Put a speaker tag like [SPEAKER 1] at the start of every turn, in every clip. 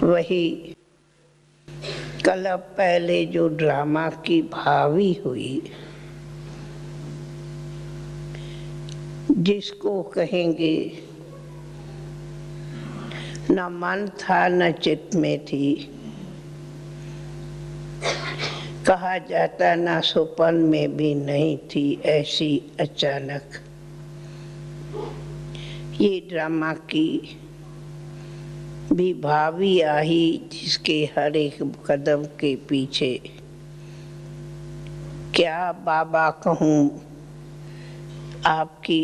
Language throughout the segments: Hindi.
[SPEAKER 1] वही कल पहले जो ड्रामा की भावी हुई, जिसको कहेंगे न मन था न चित्त में थी, कहा जाता ना सुपन में भी नहीं थी, ऐसी अचानक ये ड्रामा की भी भावी आई, जिसके हर एक कदम के पीछे क्या बाबा कहूँ आपकी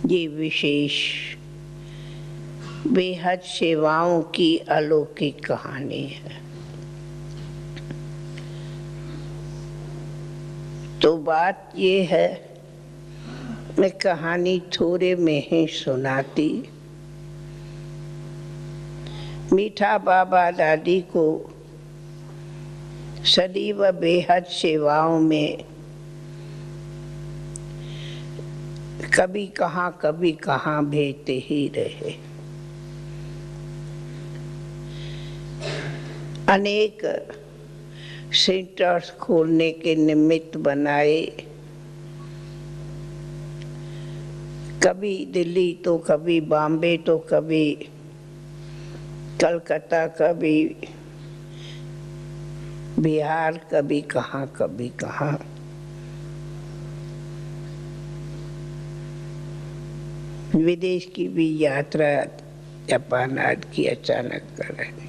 [SPEAKER 1] ये विशेष बेहद सेवाओं की अलौकिक कहानी है। तो बात ये है, मैं कहानी थोड़े में ही सुनाती। मीठा बाबा दादी को सदैव बेहद सेवाओं में कभी कहाँ भेजते ही रहे। अनेक सेंटर्स खोलने के निमित्त बनाए, कभी दिल्ली तो कभी बॉम्बे तो कभी कलकत्ता, कभी बिहार, कभी कहाँ। विदेश की भी यात्रा जापान आदि की अचानक कर रहे।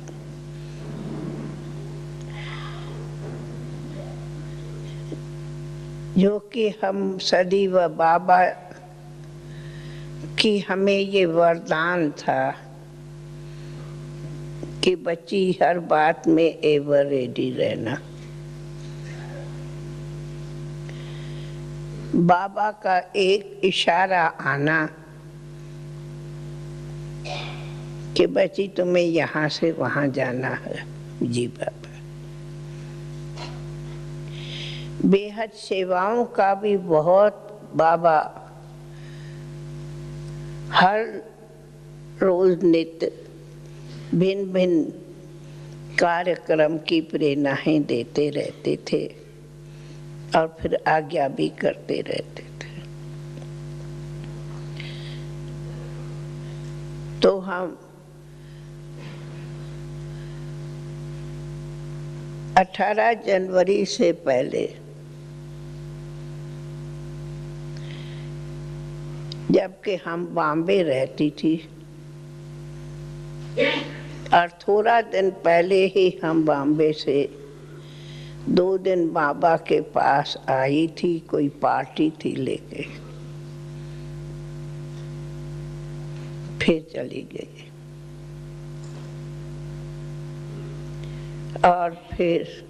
[SPEAKER 1] जो कि हम सदैव बाबा की हमें ये वरदान था कि बच्ची हर बात में एवर रेडी रहना। बाबा का एक इशारा आना कि बच्ची तुम्हें यहाँ से वहाँ जाना है। जी बाबा। बेहद सेवाओं का भी बहुत बाबा हर रोज नित्य भिन्न भिन्न कार्यक्रम की प्रेरणाएं देते रहते थे और फिर आज्ञा भी करते रहते थे। तो हम 18 जनवरी से पहले, जबकि हम बॉम्बे रहती थी, और थोड़ा दिन पहले ही हम बॉम्बे से 2 दिन बाबा के पास आई थी, कोई पार्टी थी लेके, फिर चली गई। और फिर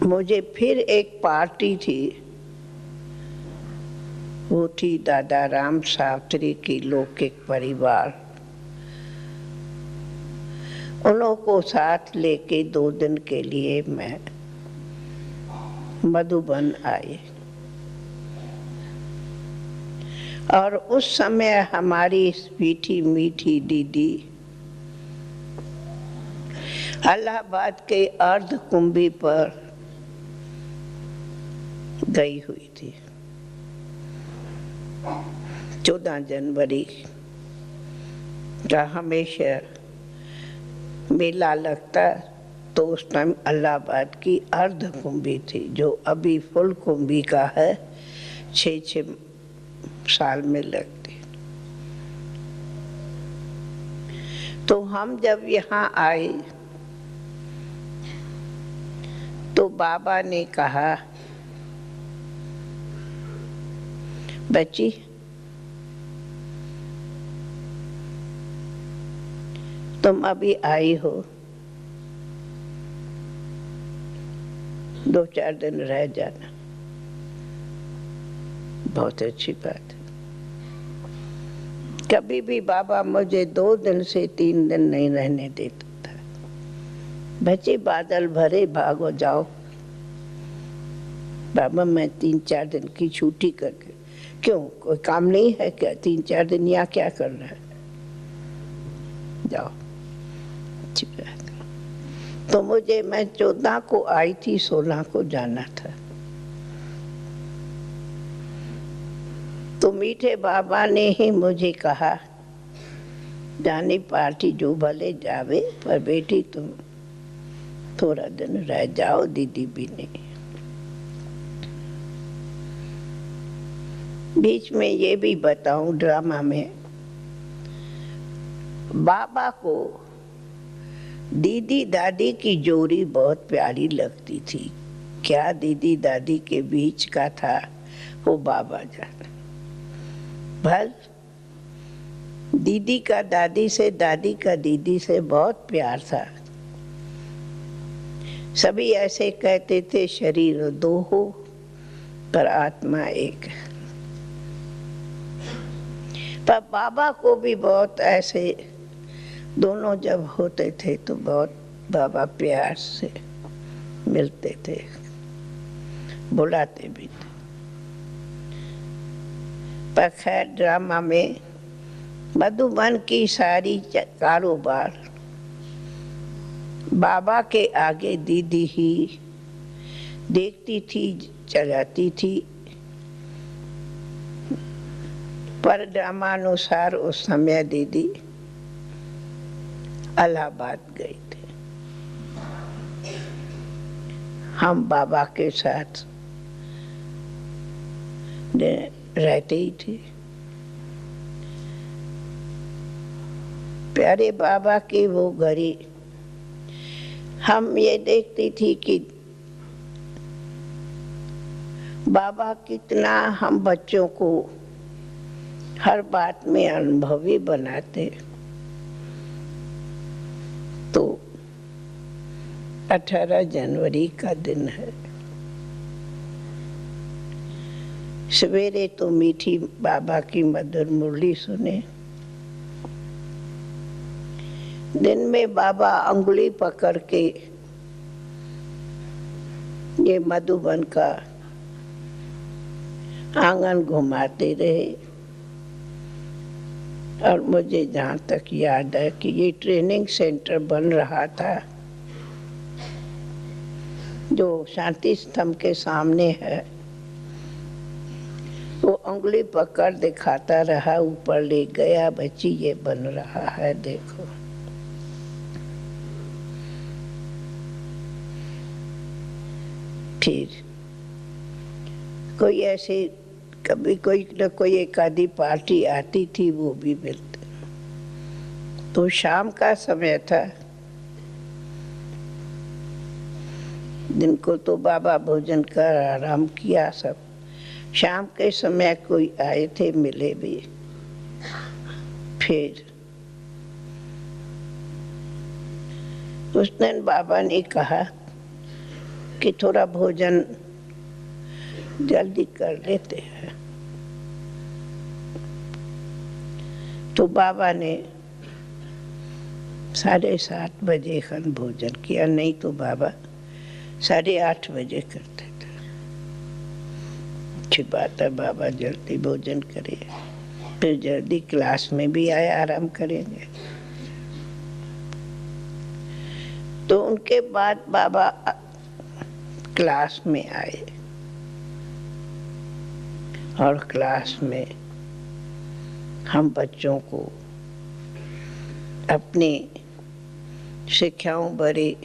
[SPEAKER 1] मुझे फिर एक पार्टी थी, वो थी दादा राम शास्त्री की लौकिक परिवार। उन्हों को साथ लेके 2 दिन के लिए मैं मधुबन आई। और उस समय हमारी मीठी मीठी दीदी इलाहाबाद के अर्ध कुंभी पर गई हुई थी। 14 जनवरी का हमेशा मेला लगता, तो उस टाइम इलाहाबाद की अर्ध कुंभी थी, जो अभी फुल कुंभी का है, 6 साल में लगती। तो हम जब यहाँ आए तो बाबा ने कहा, बच्ची तुम अभी आई हो, 2-4 दिन रह जाना, बहुत अच्छी बात है। कभी भी बाबा मुझे 2 दिन से 3 दिन नहीं रहने देता था। बच्चे बादल भरे, भागो जाओ। बाबा मैं 3-4 दिन की छुट्टी करके क्यों, कोई काम नहीं है क्या? 3-4 दिन यहाँ क्या करना है? जाओ। तो मैं 14 को आई थी, 16 को जाना था। तो मीठे बाबा ने ही मुझे कहा, जानी पार्टी जो भले जावे, पर बेटी तुम थोड़ा दिन रह जाओ, दीदी भी नहीं। बीच में ये भी बताऊं, ड्रामा में बाबा को दीदी दादी की जोड़ी बहुत प्यारी लगती थी। क्या दीदी दादी के बीच का था वो बाबा जाने। भल दीदी का दादी से, दादी का दीदी से बहुत प्यार था। सभी ऐसे कहते थे, शरीर दो हो पर आत्मा एक। पर बाबा को भी बहुत ऐसे, दोनों जब होते थे तो बहुत बाबा प्यार से मिलते थे, बुलाते भी थे। पर खैर ड्रामा में मधुबन की सारी कारोबार बाबा के आगे दीदी ही देखती थी, चलाती थी। पर ड्रामानुसार उस समय दीदी इलाहाबाद गई थी। हम बाबा के साथ रहते ही थे। प्यारे बाबा की वो घड़ी हम ये देखती थी कि बाबा कितना हम बच्चों को हर बात में अनुभवी बनाते। तो 18 जनवरी का दिन है। सवेरे तो मीठी बाबा की मधुर मुरली सुने। दिन में बाबा अंगुली पकड़ के ये मधुबन का आंगन घुमाते रहे। और मुझे जहाँ तक याद है कि ये ट्रेनिंग सेंटर बन रहा था जो शांति स्तंभ के सामने है। वो उंगली पकड़ दिखाता रहा, ऊपर ले गया, बच्ची ये बन रहा है देखो। फिर कोई ऐसे कभी कोई न कोई एक आधी पार्टी आती थी, वो भी मिलते। तो शाम का समय था। दिन को तो बाबा भोजन कर आराम किया सब। शाम के समय कोई आए थे, मिले भी। फिर उस दिन बाबा ने कहा कि थोड़ा भोजन जल्दी कर लेते हैं। तो बाबा ने 7:30 बजे खन भोजन किया, नहीं तो बाबा 8:30 बजे करते थे। अच्छी बात है, बाबा जल्दी भोजन करे, फिर जल्दी क्लास में भी आए, आराम करेंगे। तो उनके बाद बाबा क्लास में आए और क्लास में हम बच्चों को अपनी शिक्षाओं भरी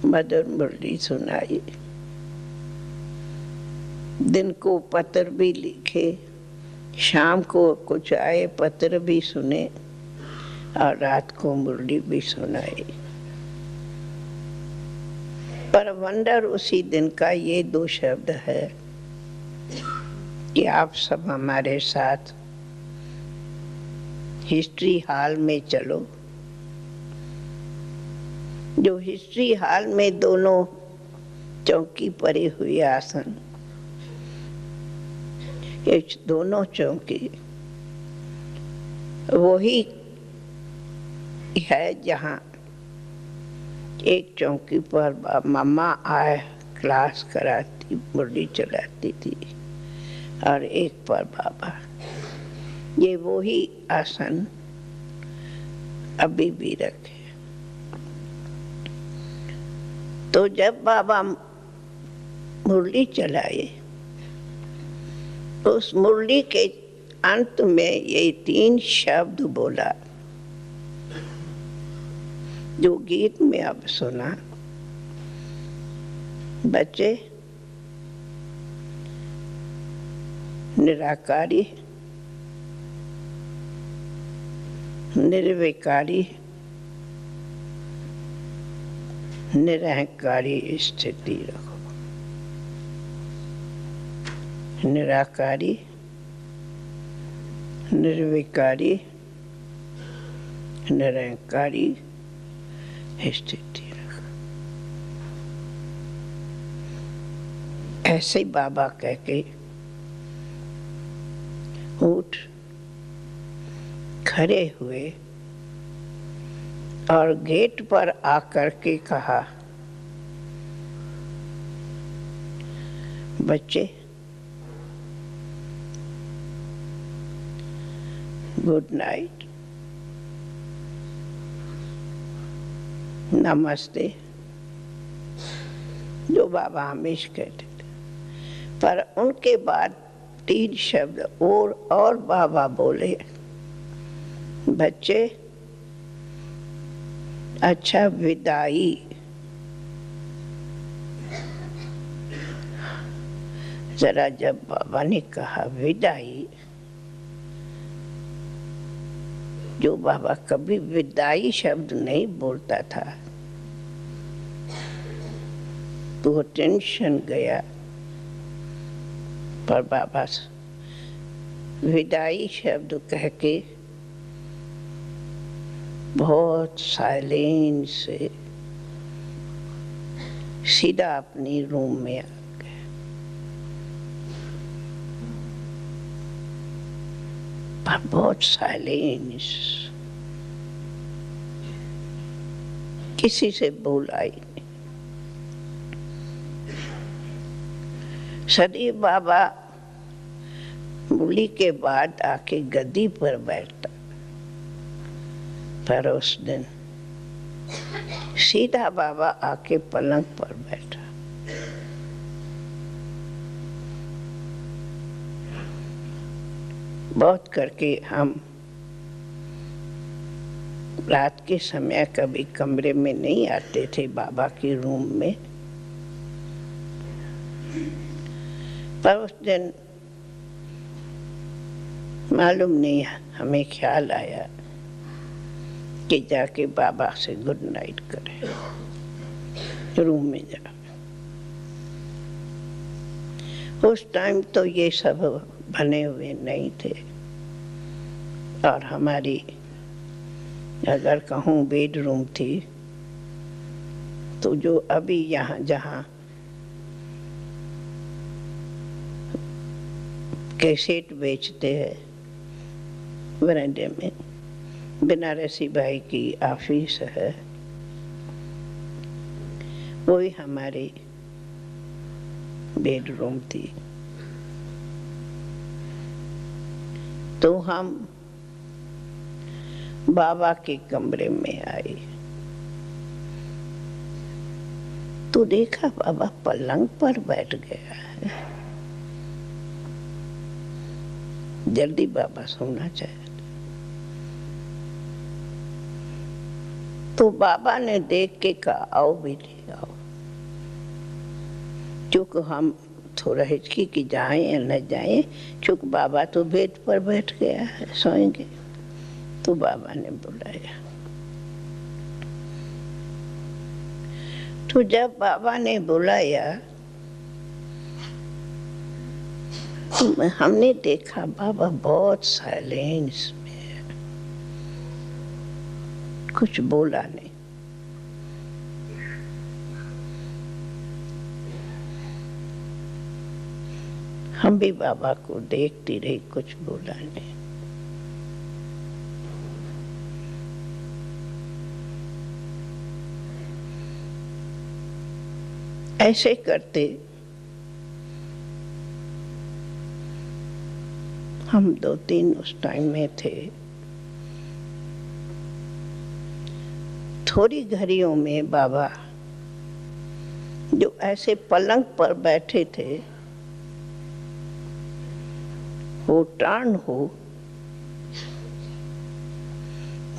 [SPEAKER 1] मधुर मुरली सुनाई। दिन को पत्र भी लिखे, शाम को कुछ आए पत्र भी सुने और रात को मुरली भी सुनाई। पर वंडर उसी दिन का ये 2 शब्द है कि आप सब हमारे साथ हिस्ट्री हॉल में चलो। जो हिस्ट्री हॉल में दोनों चौकी पड़ी हुई आसन, ये दोनों चौकी वही है जहाँ एक चौकी पर मम्मा आए क्लास कराती, मुरली चलाती थी। और एक पर बाबा। ये वो ही आसन अभी भी रखे। तो जब बाबा मुरली चलाए, उस मुरली के अंत में ये 3 शब्द बोला जो गीत में अब सुना। बच्चे, निराकारी, निर्विकारी, निरहंकारी स्थिति रखो। निराकारी, निर्विकारी, निरहंकारी स्थिति रखो। ऐसे बाबा कह के उठ खड़े हुए और गेट पर आकर के कहा, बच्चे गुड नाइट, नमस्ते, जो बाबा हमेशा कहते थे। पर उनके बाद 3 शब्द और बाबा बोले, बच्चे अच्छा विदाई। जरा जब बाबा ने कहा विदाई, जो बाबा कभी विदाई शब्द नहीं बोलता था, तो वो टेंशन गया। पर बाबा विदाई शब्द कह के बहुत साइलेंस से सीधा अपनी रूम में आ गए। पर बहुत साइलेंस, किसी से बोला ही नहीं। सदी बाबा मुरली के बाद आके गद्दी पर बैठता, पर उस दिन सीधा बाबा आके पलंग पर बैठा। बहुत करके हम रात के समय कभी कमरे में नहीं आते थे बाबा के रूम में। पर उस दिन मालूम नहीं, हमें ख्याल आया कि जाके बाबा से गुड नाइट करें रूम में जा। उस टाइम तो ये सब बने हुए नहीं थे, और हमारी अगर कहूँ बेडरूम थी तो जो अभी यहाँ जहाँ कैसेट बेचते हैं वरांडे में, बनारसी भाई की ऑफिस है, वही हमारी बेडरूम थी। तो हम बाबा के कमरे में आए तो देखा बाबा पलंग पर बैठ गया है। जल्दी बाबा सोना चाहते, तो बाबा ने देख के कहा, आओ बेटे आओ। चूंकि हम थोड़ा हिचकी कि जाएं या न जाएं, चूंकि बाबा तो बेड पर बैठ गया है, सोएंगे। तो बाबा ने बुलाया। तो जब बाबा ने बुलाया तो हमने देखा बाबा बहुत साइलेंस में है, कुछ बोला नहीं। हम भी बाबा को देखती रही, कुछ बोला नहीं। ऐसे करते हम 2-3 उस टाइम में थे। थोड़ी घड़ियों में बाबा जो ऐसे पलंग पर बैठे थे, वो टर्न हो,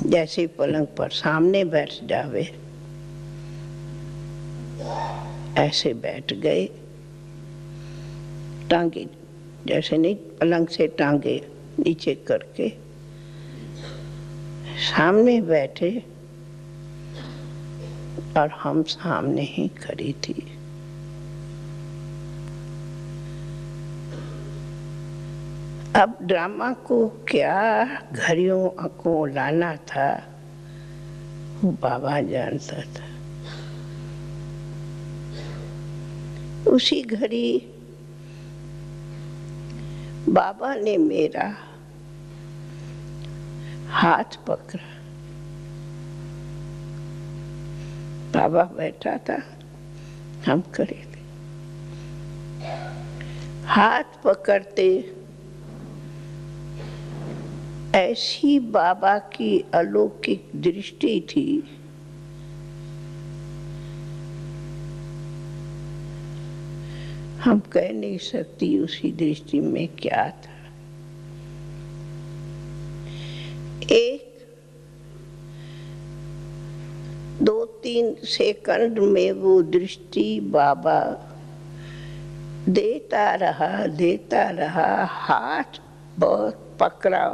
[SPEAKER 1] जैसे पलंग पर सामने बैठ जावे, ऐसे बैठ गए। टांगे जैसे नहीं, पलंग से टांगे नीचे करके सामने बैठे और हम सामने ही खड़ी थी। अब ड्रामा को क्या घड़ियों को लाना था, वो बाबा जानता था। उसी घड़ी बाबा ने मेरा हाथ पकड़ा। बाबा बैठा था, हम खड़े थे। हाथ पकड़ते ऐसी बाबा की अलौकिक दृष्टि थी, हम कह नहीं सकती उसी दृष्टि में क्या था। एक 2-3 सेकंड में वो दृष्टि बाबा देता रहा, हाथ बहुत पकड़ा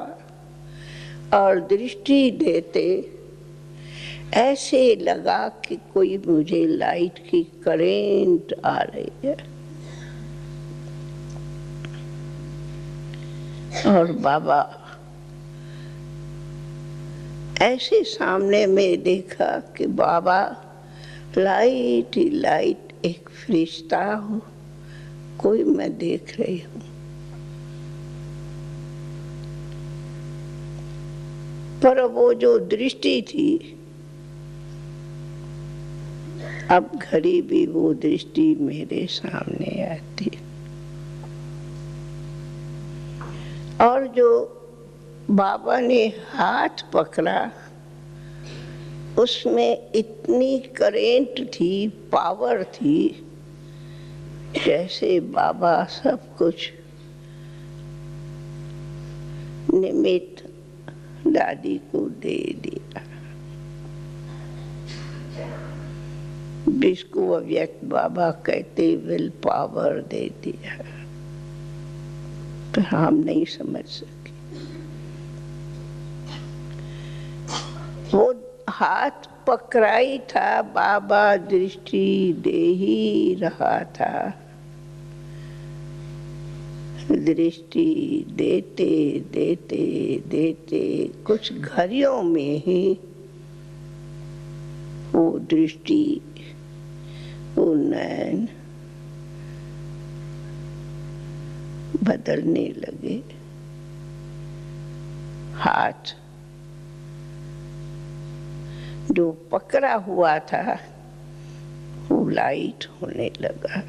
[SPEAKER 1] और दृष्टि देते ऐसे लगा कि कोई मुझे लाइट की करंट आ रही है। और बाबा ऐसे सामने में देखा कि बाबा लाइट ही लाइट, एक फरिश्ता हूँ, कोई मैं देख रही हूँ। पर वो जो दृष्टि थी, अब घड़ी भी वो दृष्टि मेरे सामने आती। और जो बाबा ने हाथ पकड़ा, उसमें इतनी करंट थी, पावर थी, जैसे बाबा सब कुछ निमित्त दादी को दे दिया, जिसको अव्यक्त बाबा कहते विल पावर दे दिया। पर हम नहीं समझ सके। वो हाथ पकड़ाई था, बाबा दृष्टि दे ही रहा था। दृष्टि देते देते देते कुछ घड़ियों में ही वो दृष्टि, वो नयन बदलने लगे। हाथ जो पकड़ा हुआ था वो लाइट होने लगा,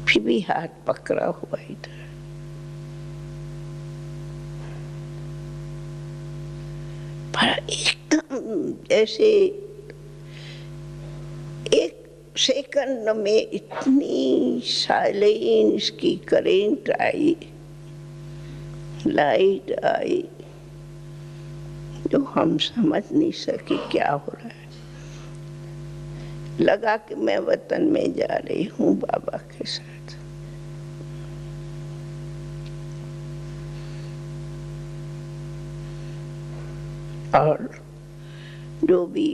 [SPEAKER 1] फिर भी हाथ पकड़ा हुआ ही था। पर एकदम जैसे एक सेकंड में इतनी साइलेंस की करंट आई, लाइट आई, जो हम समझ नहीं सके क्या हो रहा है। लगा कि मैं वतन में जा रही हूँ बाबा के साथ। और जो भी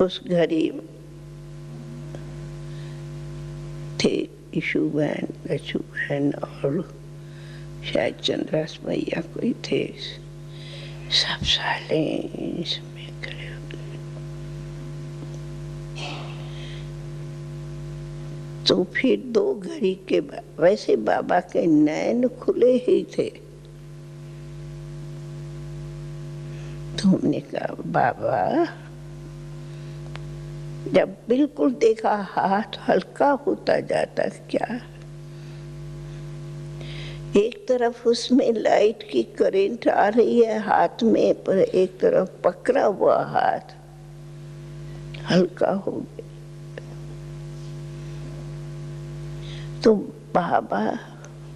[SPEAKER 1] उस घड़ी थे, ईशु बहन, लच्छू बहन और शायद चंद्रास मैया कोई थे, सब साइलेंस में खड़े हो गए। तो फिर 2 घड़ी के बाद वैसे बाबा के नैन खुले ही थे। तो हमने कहा बाबा, जब बिल्कुल देखा हाथ हल्का होता जाता क्या, एक तरफ उसमें लाइट की करंट आ रही है हाथ में, पर एक तरफ पकड़ा हुआ हाथ हल्का हो गया। तो बाबा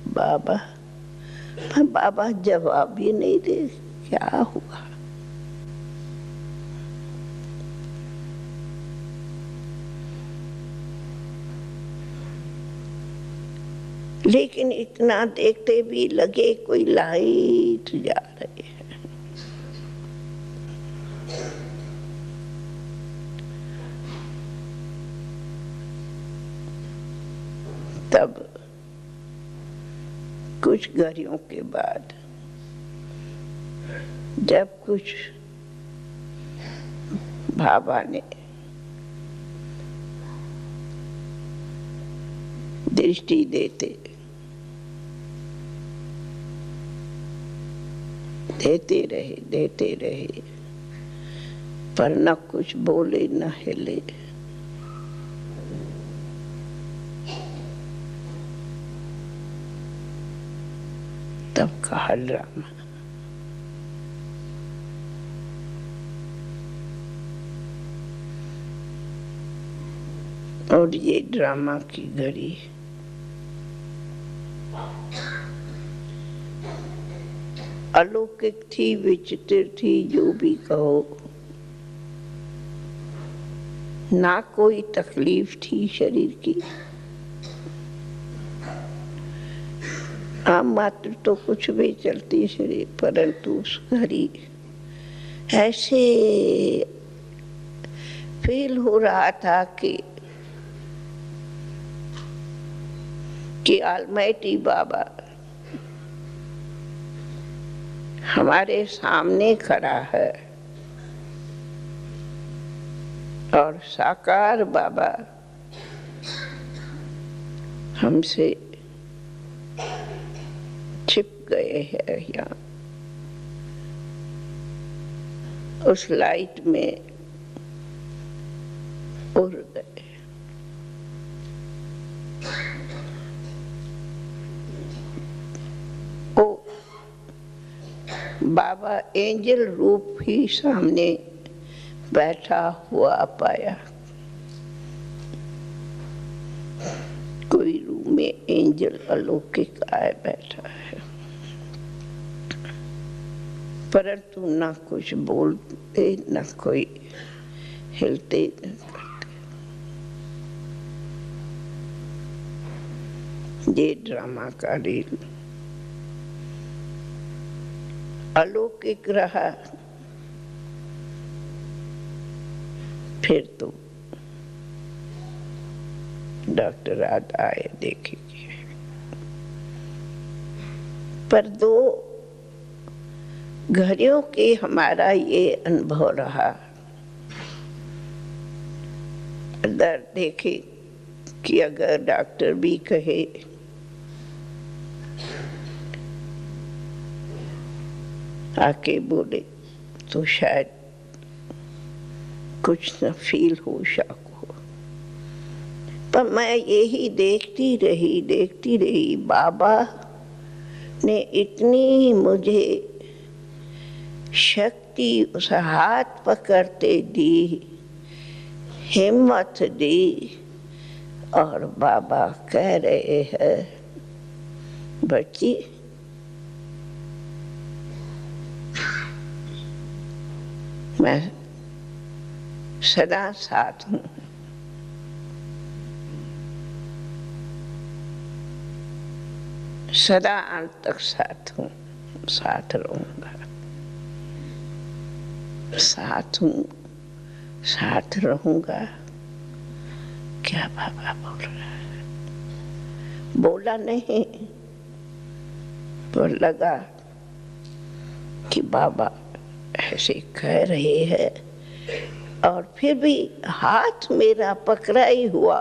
[SPEAKER 1] बाबा, पर बाबा जवाब ही नहीं दे, क्या हुआ। लेकिन इतना देखते भी लगे कोई लाइट जा रही है। तब कुछ घड़ियों के बाद जब कुछ बाबा ने दृष्टि देते रहे, पर न कुछ बोले न हिले। तब कहा ड्रामा। और ये ड्रामा की घड़ी अलौकिक थी, विचित्र थी, जो भी कहो। ना कोई तकलीफ थी शरीर की, आम मात्र तो कुछ भी चलती शरीर, परंतु उस घड़ी ऐसे फील हो रहा था कि ऑलमाइटी बाबा हमारे सामने खड़ा है और साकार बाबा हमसे छिप गए हैं यहाँ उस लाइट में उड़ गए। ओ बाबा एंजल रूप ही सामने बैठा हुआ पाया। कोई रूम में एंजल अलौकिक आए बैठा है, परंतु न कुछ बोलते न कोई हिलते न करते। ये ड्रामा का रील अलौकिक रहा। फिर तो डॉक्टर रात आए देखेंगे, पर 2 घड़ियों के हमारा ये अनुभव रहा। दर्द देखे कि अगर डॉक्टर भी कहे आके बोले तो शायद कुछ न फील हो सको, पर मैं यही देखती रही। बाबा ने इतनी मुझे शक्ति उस हाथ पकड़ते दी, हिम्मत दी, और बाबा कह रहे हैं बच्ची मैं सदा साथ हूँ। सदा अंत तक साथ हूँ, साथ रहूंगा, साथ हूँ, साथ रहूंगा। क्या बाबा बोल रहा है? बोला नहीं, पर लगा कि बाबा ऐसे कह रहे हैं, और फिर भी हाथ मेरा पकड़ा ही हुआ,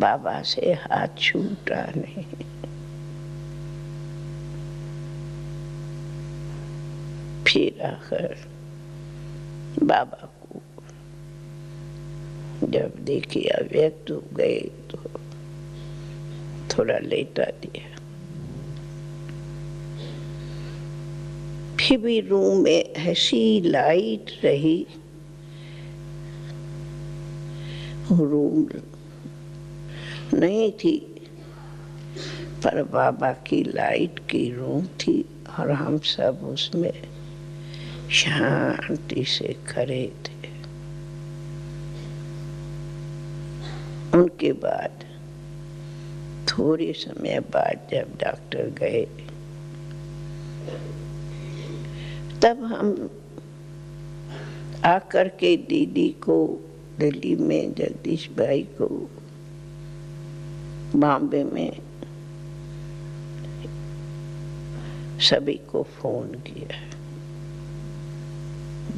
[SPEAKER 1] बाबा से हाथ छूटा नहीं। फिर आखिर बाबा को जब देखे अव्यक्त हो गए तो थोड़ा लेटा दिया। फिर भी रूम में ऐसी लाइट रही, रूम नहीं थी पर बाबा की लाइट की रूम थी और हम सब उसमें शांति से खड़े थे। उनके बाद थोड़े समय बाद जब डॉक्टर गए तब हम आकर के दीदी को दिल्ली में, जगदीश भाई को बॉम्बे में, सभी को फोन किया।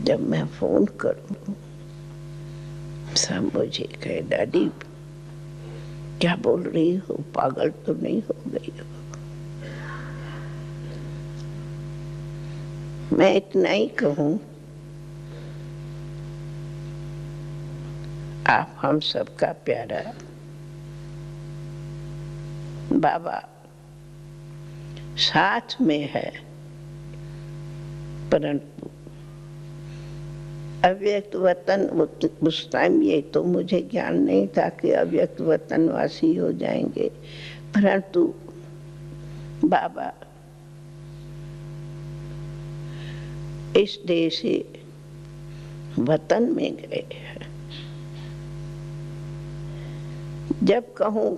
[SPEAKER 1] जब मैं फोन करूं सब मुझे कहे, दादी क्या बोल रही हो, पागल तो नहीं हो गई हो? मैं इतना ही कहूं, आप हम सबका प्यारा बाबा साथ में है, परंतु अव्यक्त वतन उस टाइम ये तो मुझे ज्ञान नहीं था कि अव्यक्त वतनवासी हो जाएंगे, परंतु बाबा इस देश से वतन में गए हैं। जब कहूँ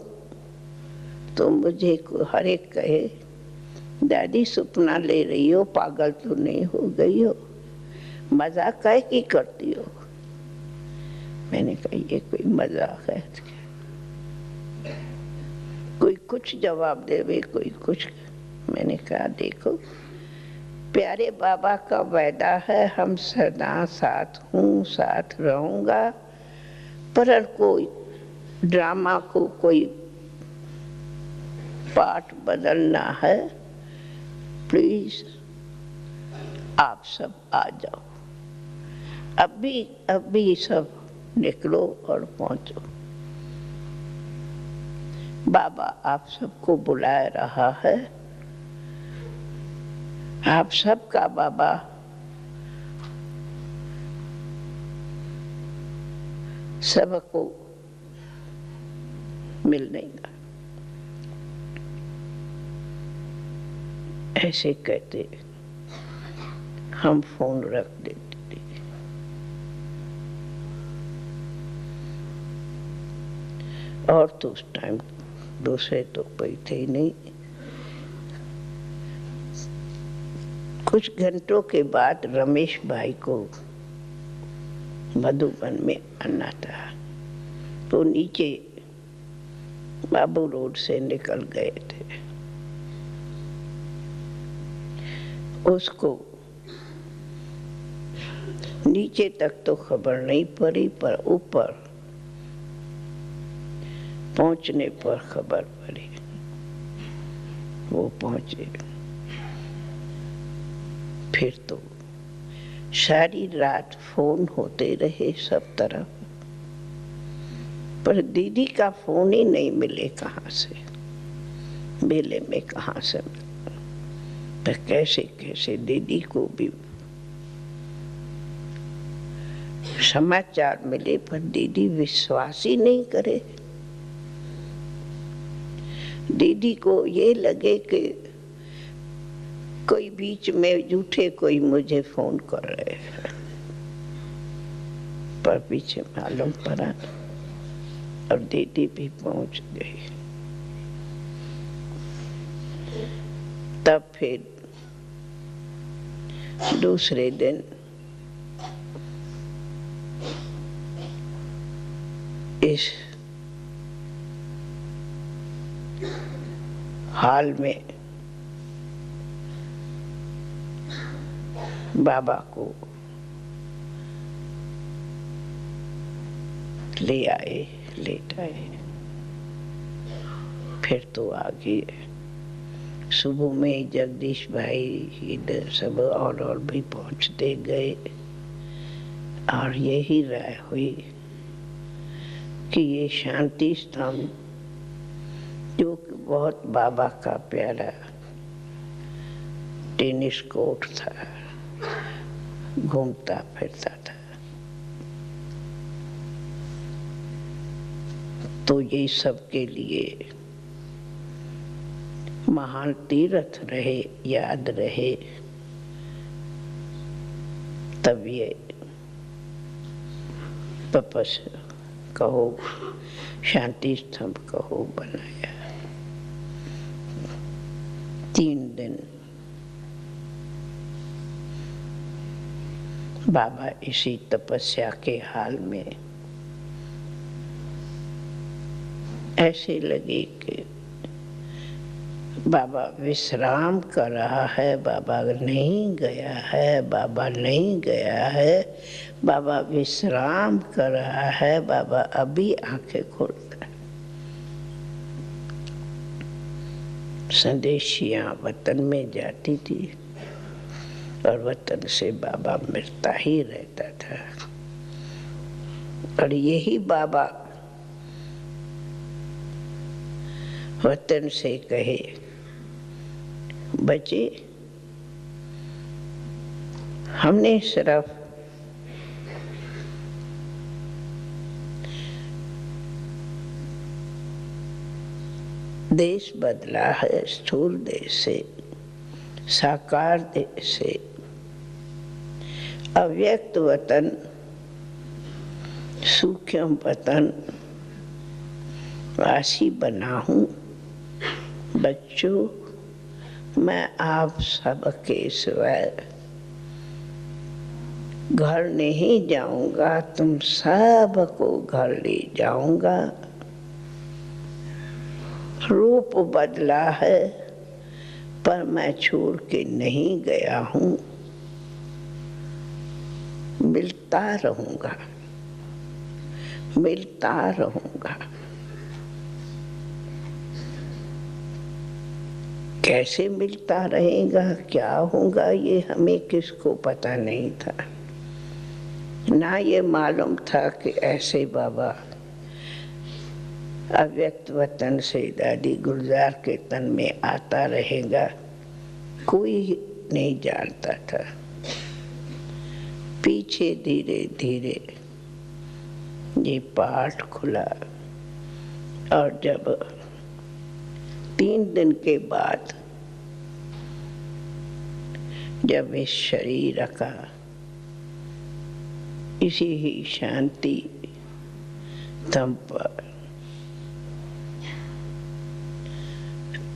[SPEAKER 1] तो मुझे हर एक कहे, दादी सपना ले रही हो, पागल तो नहीं हो गई हो, मजाक काहे की करती हो? मैंने कहा ये कोई मजाक है? कोई कुछ जवाब देवे, कोई कुछ। मैंने कहा देखो, प्यारे बाबा का वादा है, हम सदा साथ हूँ, साथ रहूंगा, पर कोई ड्रामा को कोई पार्ट बदलना है, प्लीज आप सब आ जाओ, अभी सब निकलो और पहुंचो। बाबा आप सबको बुला रहा है, आप सबका बाबा सबको मिलने का। ऐसे कहते हम फोन रख देते थे। और तो उस टाइम दूसरे तो कोई थे ही नहीं। कुछ घंटों के बाद रमेश भाई को मधुबन में आना था, तो नीचे बाबू रोड से निकल गए थे। उसको नीचे तक तो खबर नहीं पड़ी, पर ऊपर पहुंचने पर खबर पड़ी। वो पहुंचे, फिर तो सारी रात फोन होते रहे सब तरफ, पर दीदी का फोन ही नहीं मिले। कहाँ से मेले में कहाँ से मिले? तो कैसे कैसे दीदी को भी समाचार मिले, पर दीदी विश्वास ही नहीं करे। दीदी को ये लगे कि कोई बीच में झूठे कोई मुझे फोन कर रहे हैं, पर पीछे मालूम पड़ा और दीदी भी पहुंच गई। तब फिर दूसरे दिन इस हाल में बाबा को ले आए, लेट आए। फिर तो आगे सुबह में जगदीश भाई इधर सब और भी पहुंचते गए, और यही राय हुई कि ये शांति स्तंभ जो बहुत बाबा का प्यारा टेनिस कोर्ट था, घूमता फिरता था। तो ये सबके लिए महान तीर्थ रहे, याद रहे। तब ये तपस कहो, शांति स्तंभ कहो बनाया। 3 दिन बाबा इसी तपस्या के हाल में ऐसे लगे कि बाबा विश्राम कर रहा है, बाबा नहीं गया है, बाबा नहीं गया है, बाबा विश्राम कर रहा है, बाबा अभी आंखें खोलता है। संदेशियां वतन में जाती थी और वतन से बाबा मिलता ही रहता था। और यही बाबा वतन से कहे, बच्चे हमने सिर्फ देश बदला है, स्थूल देश से साकार देश से अव्यक्त वतन, सूक्ष्म वतन वासी बना हूँ। बच्चों, मैं आप सबके सिवाय घर नहीं जाऊंगा, तुम सबको घर ले जाऊंगा। रूप बदला है पर मैं छोड़ के नहीं गया हूँ, मिलता रहूंगा, मिलता रहूंगा। कैसे मिलता रहेगा, क्या होगा, ये हमें किसको पता नहीं था। ना ये मालूम था कि ऐसे बाबा अव्यक्त वतन से दादी गुलजार के तन में आता रहेगा, कोई नहीं जानता था। पीछे धीरे धीरे ये पाठ खुला और जब 3 दिन के बाद जब इस शरीर का इसी ही शांति तम पर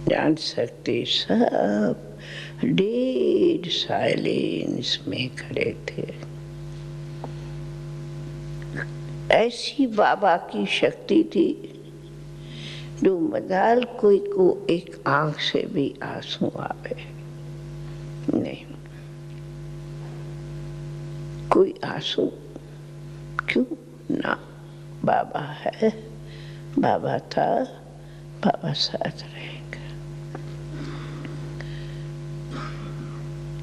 [SPEAKER 1] जान सकते सब डेड साइलेंस में खड़े थे। ऐसी बाबा की शक्ति थी जो मजाल कोई को एक आंख से भी आंसू आवे नहीं, कोई आंसू क्यों ना। बाबा है, बाबा था, बाबा साथ रहेगा।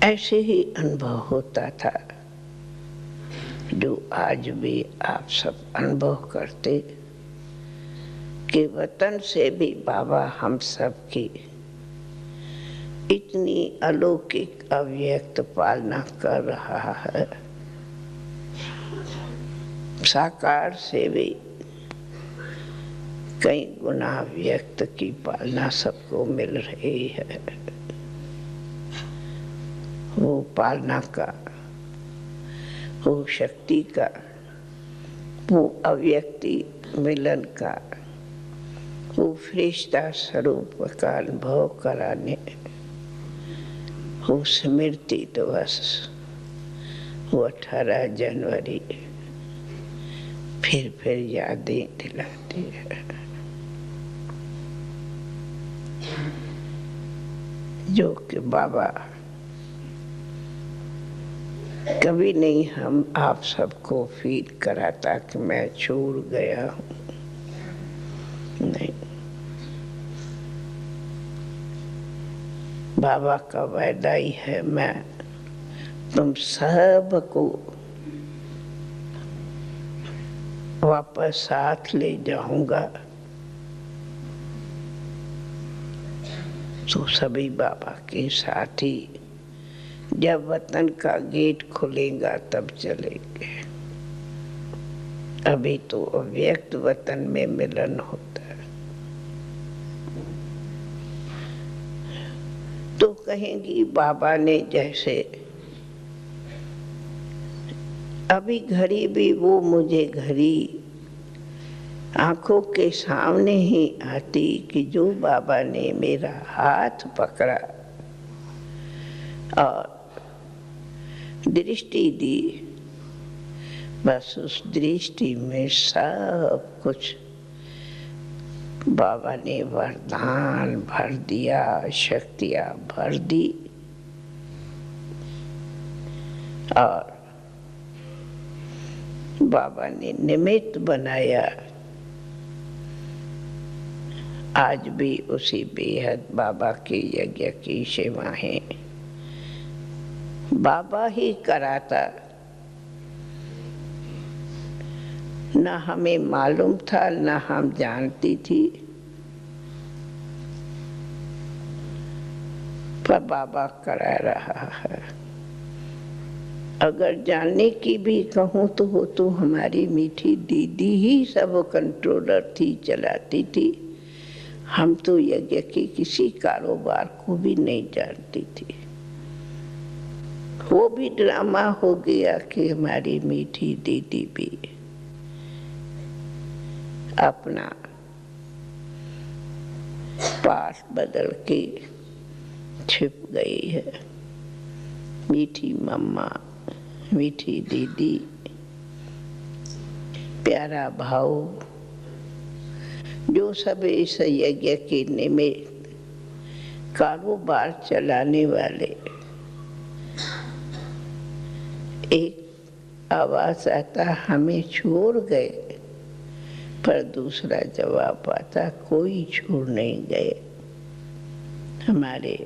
[SPEAKER 1] ऐसे ही अनुभव होता था जो आज भी आप सब अनुभव करते कि वतन से भी बाबा हम सब की इतनी अलौकिक अव्यक्त पालना कर रहा है। साकार से भी कई गुना व्यक्त की पालना सबको मिल रही है। वो पालना का, वो शक्ति का, वो अव्यक्ति मिलन का, वो फरिश्ता स्वरूप का अनुभव कराने, वो स्मृति दिवस, वो 18 जनवरी फिर यादें दिलाती है। जो कि बाबा कभी नहीं हम आप सबको फील कराता कि मैं छोड़ गया हूँ, नहीं। बाबा का वादा ही है, मैं तुम सबको वापस साथ ले जाऊंगा। तो सभी बाबा के साथी जब वतन का गेट खुलेगा तब चलेंगे। अभी तो अव्यक्त वतन में मिलन होता है। तो कहेंगी बाबा ने जैसे अभी घड़ी भी वो मुझे घड़ी आंखों के सामने ही आती कि जो बाबा ने मेरा हाथ पकड़ा और दृष्टि दी, बस उस दृष्टि में सब कुछ बाबा ने वरदान भर दिया, शक्तियां भर दी और बाबा ने निमित्त बनाया। आज भी उसी बेहद बाबा के यज्ञ की सेवाएं बाबा ही कराता। न हमें मालूम था, न हम जानती थी, पर बाबा करा रहा है। अगर जानने की भी कहूँ तो वो तो हमारी मीठी दीदी ही सब कंट्रोलर थी, चलाती थी। हम तो यज्ञ के किसी कारोबार को भी नहीं जानती थी। वो भी ड्रामा हो गया कि हमारी मीठी दीदी भी अपना पास बदल के छिप गई है। मीठी मम्मा, मीठी दीदी, प्यारा भाऊ, जो सब इस यज्ञ के निमित्त कारोबार चलाने वाले, एक आवाज आता हमें छोड़ गए, पर दूसरा जवाब आता कोई छोड़ नहीं गए, हमारे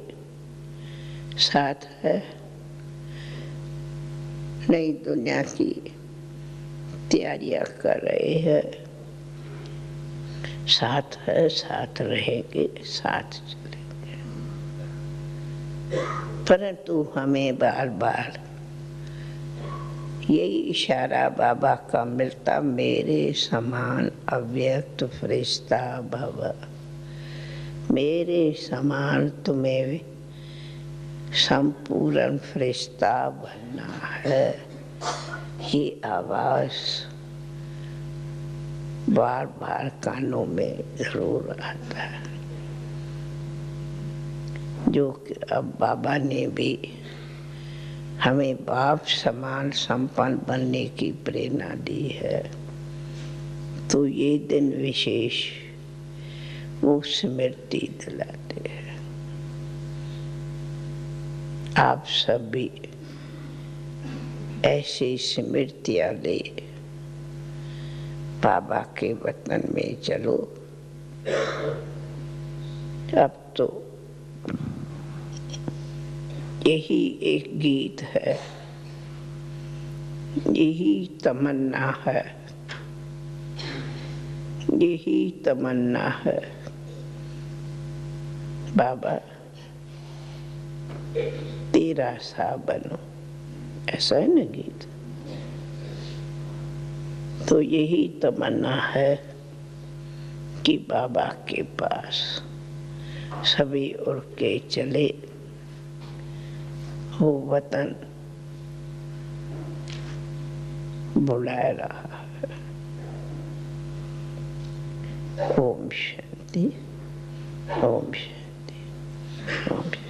[SPEAKER 1] साथ है। नई दुनिया की तैयारियां कर रहे हैं, साथ है, साथ रहेंगे, साथ चलेंगे। परंतु हमें बार बार यही इशारा बाबा का मिलता, मेरे समान अव्यक्त फरिश्ता भव, मेरे समान तुम्हें संपूर्ण फरिश्ता बनना है। ये आवाज बार बार कानों में जरूर आता है, जो कि अब बाबा ने भी हमें बाप समान संपन्न बनने की प्रेरणा दी है। तो ये दिन विशेष वो स्मृति दिलाते हैं। आप सभी ऐसी स्मृतियां ले बाबा के वतन में चलो। अब तो यही एक गीत है, यही तमन्ना है, यही तमन्ना है। बाबा तेरा सा बनो, ऐसा है ना गीत। तो यही तमन्ना है कि बाबा के पास सभी उड़ के चले। वो वतन बुला रहा है। ओम शांति, ओम शांति, ओम शांति।